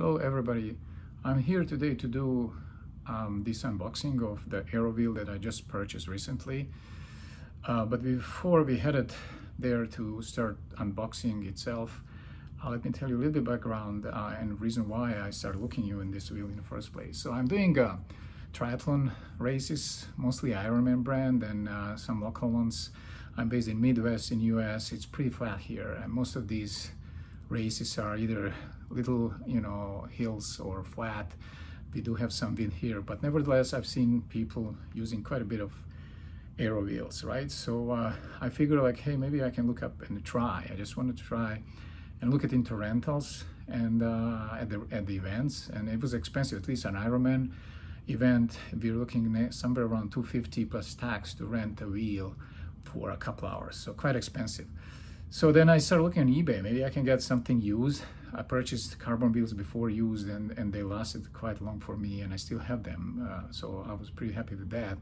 Hello everybody, I'm here today to do this unboxing of the Aero wheel that I just purchased recently. But before we headed there to start unboxing itself, let me tell you a little bit background and reason why I started looking in this wheel in the first place. So I'm doing triathlon races, mostly Ironman brand and some local ones. I'm based in Midwest in US. It's pretty flat here, and most of these races are either little hills or flat. We do have some wind here, but nevertheless I've seen people using quite a bit of Aero wheels, right? So I figured like, hey, maybe I can look up and try. I just wanted to try and look into rentals and at the events, and it was expensive. At least an Ironman event we're looking somewhere around $250 plus tax to rent a wheel for a couple hours, so quite expensive. So then I started looking on eBay. Maybe I can get something used. I purchased carbon wheels before used, and they lasted quite long for me, and I still have them. So I was pretty happy with that.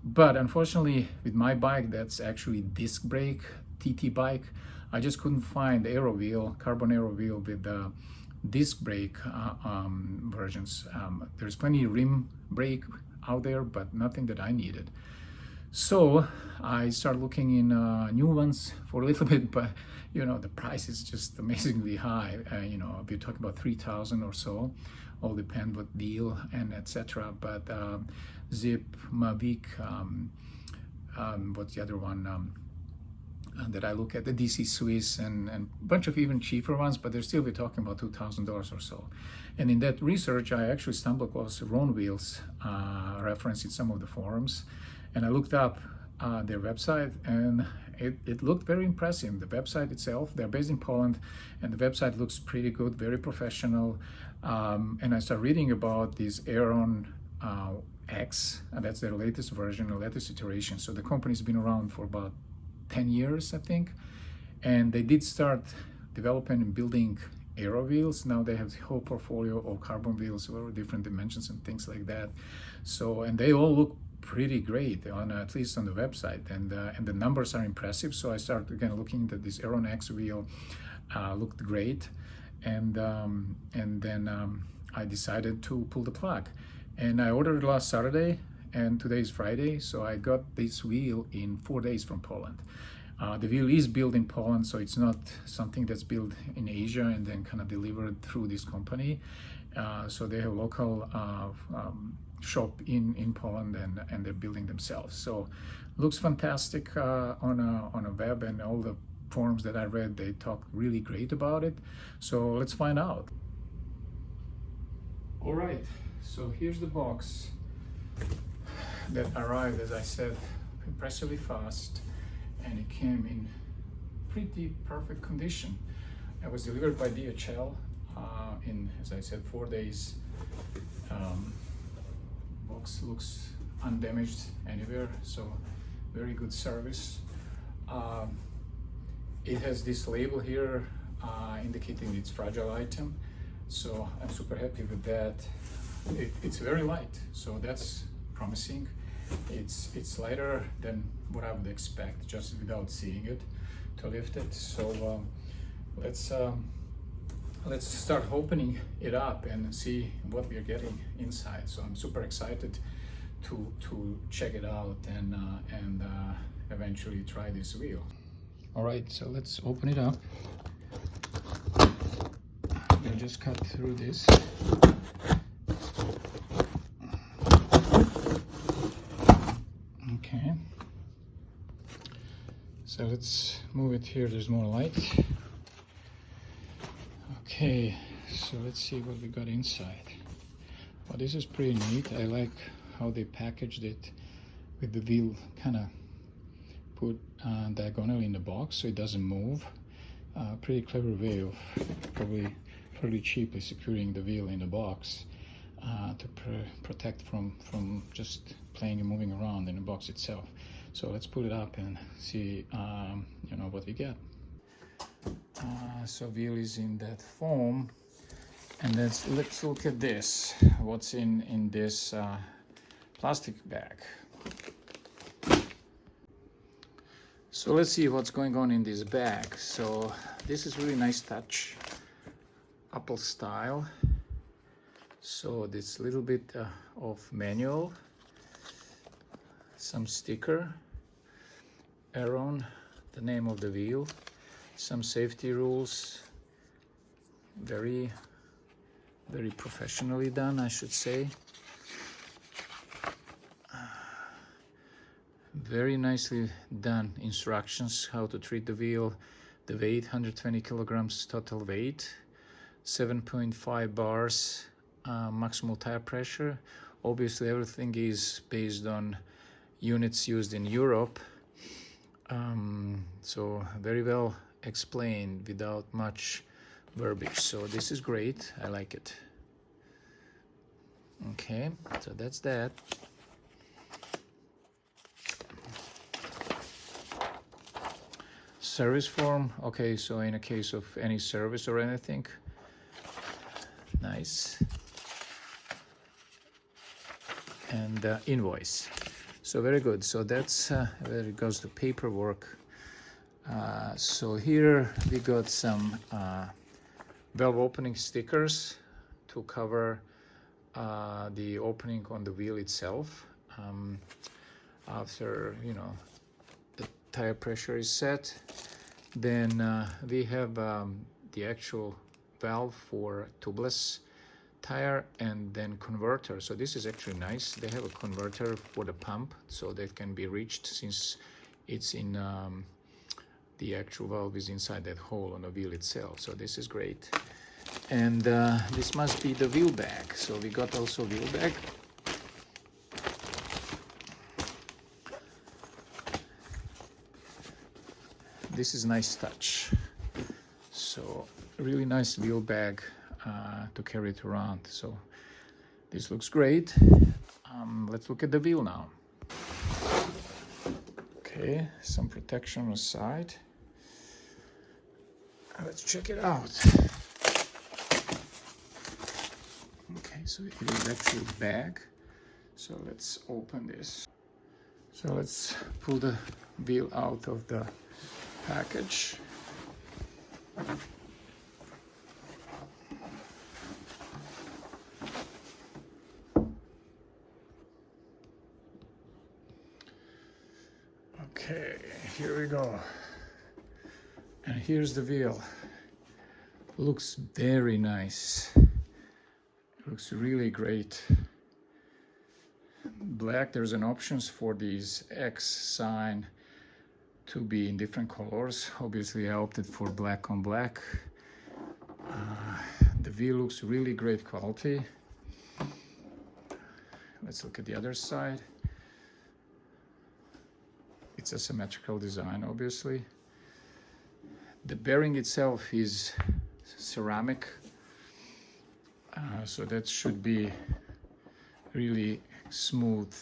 But unfortunately, with my bike, that's actually disc brake, TT bike, I just couldn't find Aero wheel, carbon Aero wheel with disc brake versions. There's plenty of rim brake out there, but nothing that I needed. So I started looking in new ones for a little bit, but the price is just amazingly high. We're talking about 3,000 or so, all depend what deal and etc. But Zip, Mavic, what's the other one that I look at, the DC Swiss, and a bunch of even cheaper ones, but they're still, we're talking about $2,000 or so. And in that research, I actually stumbled across Aeron wheels reference in some of the forums. And I looked up their website, and it looked very impressive. The website itself, they're based in Poland, and the website looks pretty good, very professional. And I started reading about this Aeron X, and that's their latest version, the latest iteration. So the company's been around for about 10 years, I think. And they did start developing and building Aero wheels. Now they have the whole portfolio of carbon wheels with different dimensions and things like that. So, and they all look pretty great on at least on the website, and the numbers are impressive. So I started again looking into this Aeron X wheel. Looked great, and then I decided to pull the plug, and I ordered it last Saturday, and today is Friday, so I got this wheel in 4 days from Poland. The wheel is built in Poland, so it's not something that's built in Asia and then kind of delivered through this company. So they have local shop in Poland, and they're building themselves. So looks fantastic on a web, and all the forums that I read, they talk really great about it. So let's find out. All right, so here's the box that arrived, as I said, impressively fast, and it came in pretty perfect condition. It was delivered by DHL in, as I said, 4 days. Box looks undamaged anywhere, so very good service. It has this label here indicating it's fragile item, so I'm super happy with that. It's very light, so that's promising. It's lighter than what I would expect just without seeing it to lift it. So let's start opening it up and see what we are getting inside. So I'm super excited to check it out and eventually try this wheel. All right, so let's open it up. We'll just cut through this. Okay, so let's move it here, there's more light. Okay, so let's see what we got inside. Well, this is pretty neat. I like how they packaged it with the wheel kind of put diagonally in the box so it doesn't move. Pretty clever way of probably fairly cheaply securing the wheel in the box to protect from just playing and moving around in the box itself. So let's pull it up and see what we get. So wheel is in that foam, and let's look at this. What's in this plastic bag? So let's see what's going on in this bag. So this is really nice touch, Apple style. So this little bit of manual, some sticker, Aeron, the name of the wheel, some safety rules, very professionally done, I should say. Very nicely done instructions how to treat the wheel. The weight, 120 kilograms total weight, 7.5 bars maximal tire pressure. Obviously everything is based on units used in Europe, so very well explained without much verbiage. So this is great, I like it. Okay, so that's that. Service form, okay, so in a case of any service or anything, nice. And invoice, so very good. So that's where it goes to paperwork. So here we got some valve opening stickers to cover the opening on the wheel itself. After, you know, the tire pressure is set, then we have the actual valve for tubeless tire and then converter. So this is actually nice. They have a converter for the pump, so that can be reached since it's in the actual valve is inside that hole on the wheel itself. So this is great. And this must be the wheel bag. So we got also wheel bag. This is nice touch. So really nice wheel bag to carry it around. So this looks great. Let's look at the wheel now. Okay, some protection on the side. Let's check it out. Okay, so it is actually a bag. So let's open this. So let's pull the wheel out of the package. Okay, here we go. And here's the wheel. Looks very nice. Looks really great. Black, there's an options for these X sign to be in different colors. Obviously I opted for black on black. The wheel looks really great quality. Let's look at the other side. It's a symmetrical design, obviously. The bearing itself is ceramic, so that should be really smooth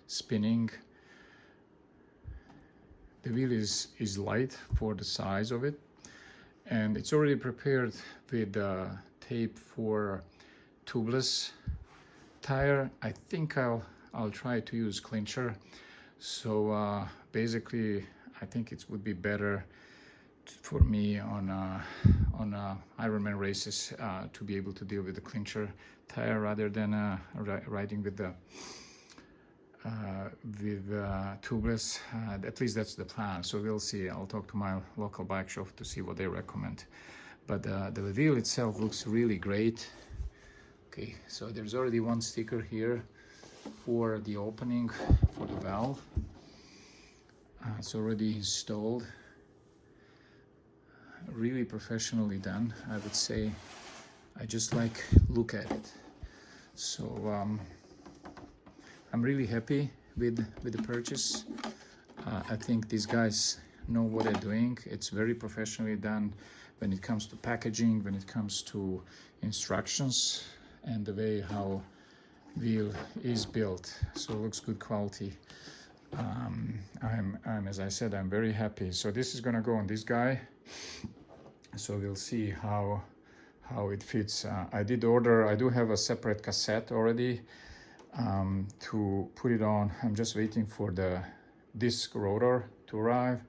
spinning. The wheel is light for the size of it, and it's already prepared with tape for tubeless tire. I think I'll try to use clincher. So basically, I think it would be better for me on Ironman races to be able to deal with the clincher tire rather than riding with the tubeless. At least that's the plan. So we'll see. I'll talk to my local bike shop to see what they recommend. But the wheel itself looks really great. Okay, so there's already one sticker here for the opening for the valve. It's already installed. Really professionally done, I would say. I just like look at it. So I'm really happy with the purchase. I think these guys know what they're doing. It's very professionally done when it comes to packaging, when it comes to instructions, and the way how wheel is built. So it looks good quality. I'm as I said, I'm very happy. So this is gonna go on this guy. So we'll see how it fits. I do have a separate cassette already to put it on. I'm just waiting for the disc rotor to arrive,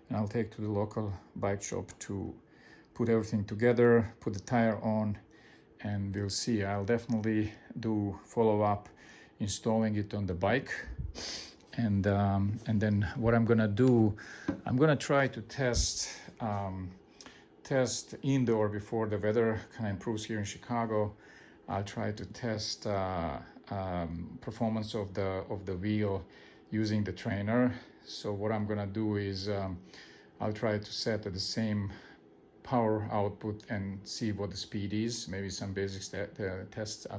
and I'll take to the local bike shop to put everything together, put the tire on, and we'll see. I'll definitely do follow-up installing it on the bike, and then what I'm gonna do, I'm gonna try to test indoor before the weather kind of improves here in Chicago. I'll try to test performance of the wheel using the trainer. So what I'm gonna do is I'll try to set at the same power output and see what the speed is. Maybe some basic tests I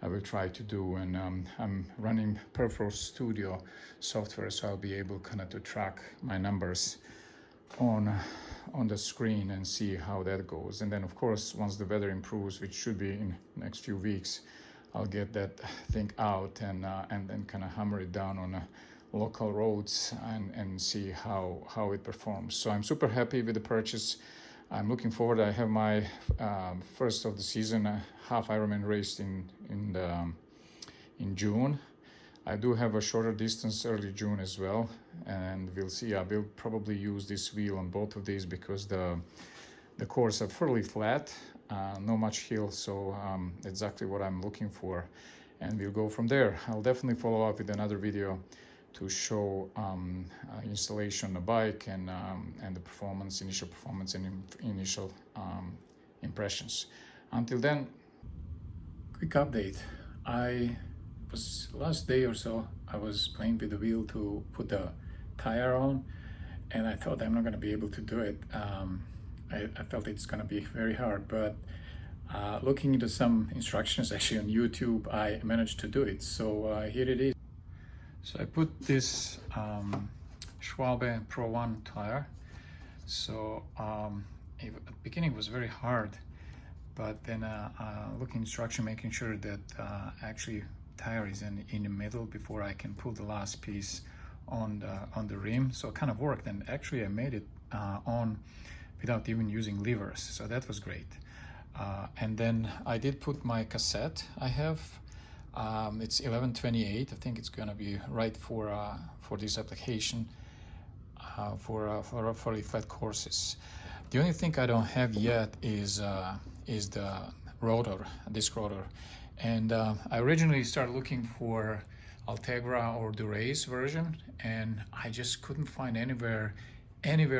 will try to do, and I'm running Peripheral Studio software, so I'll be able kind of to track my numbers on the screen and see how that goes. And then of course, once the weather improves, which should be in the next few weeks, I'll get that thing out and then kind of hammer it down on local roads and see how it performs. So I'm super happy with the purchase. I'm looking forward. I have my first of the season half Ironman race in June. I do have a shorter distance early June as well, and we'll see. I will probably use this wheel on both of these because the course are fairly flat, no much hill, so exactly what I'm looking for, and we'll go from there. I'll definitely follow up with another video to show installation on the bike and the performance, initial performance and initial impressions. Until then, quick update. Last day or so, I was playing with the wheel to put the tire on, and I thought I'm not going to be able to do it. I felt it's going to be very hard, but looking into some instructions actually on YouTube, I managed to do it. So here it is. So I put this Schwalbe Pro 1 tire. So at the beginning it was very hard, but then looking instruction, making sure that actually tire is in the middle before I can pull the last piece on the rim. So it kind of worked, and actually I made it on without even using levers, so that was great. And then I did put my cassette I have. It's 1128. I think it's gonna be right for this application for fairly flat courses. The only thing I don't have yet is the rotor, disc rotor. And I originally started looking for Altegra or Durace version, and I just couldn't find anywhere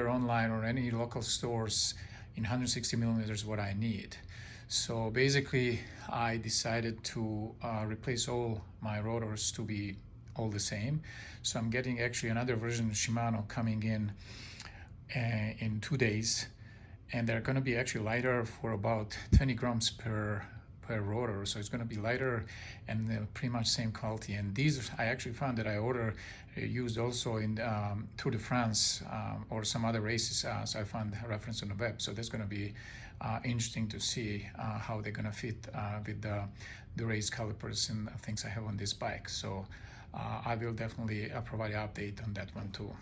online or any local stores in 160 millimeters what I need. So basically I decided to replace all my rotors to be all the same. So I'm getting actually another version of Shimano coming in 2 days, and they're going to be actually lighter for about 20 grams per rotor, so it's going to be lighter and pretty much same quality. And these I actually found that I used also in Tour de France or some other races, so I found a reference on the web. So that's going to be interesting to see how they're going to fit with the race calipers and things I have on this bike. So I will definitely provide an update on that one too.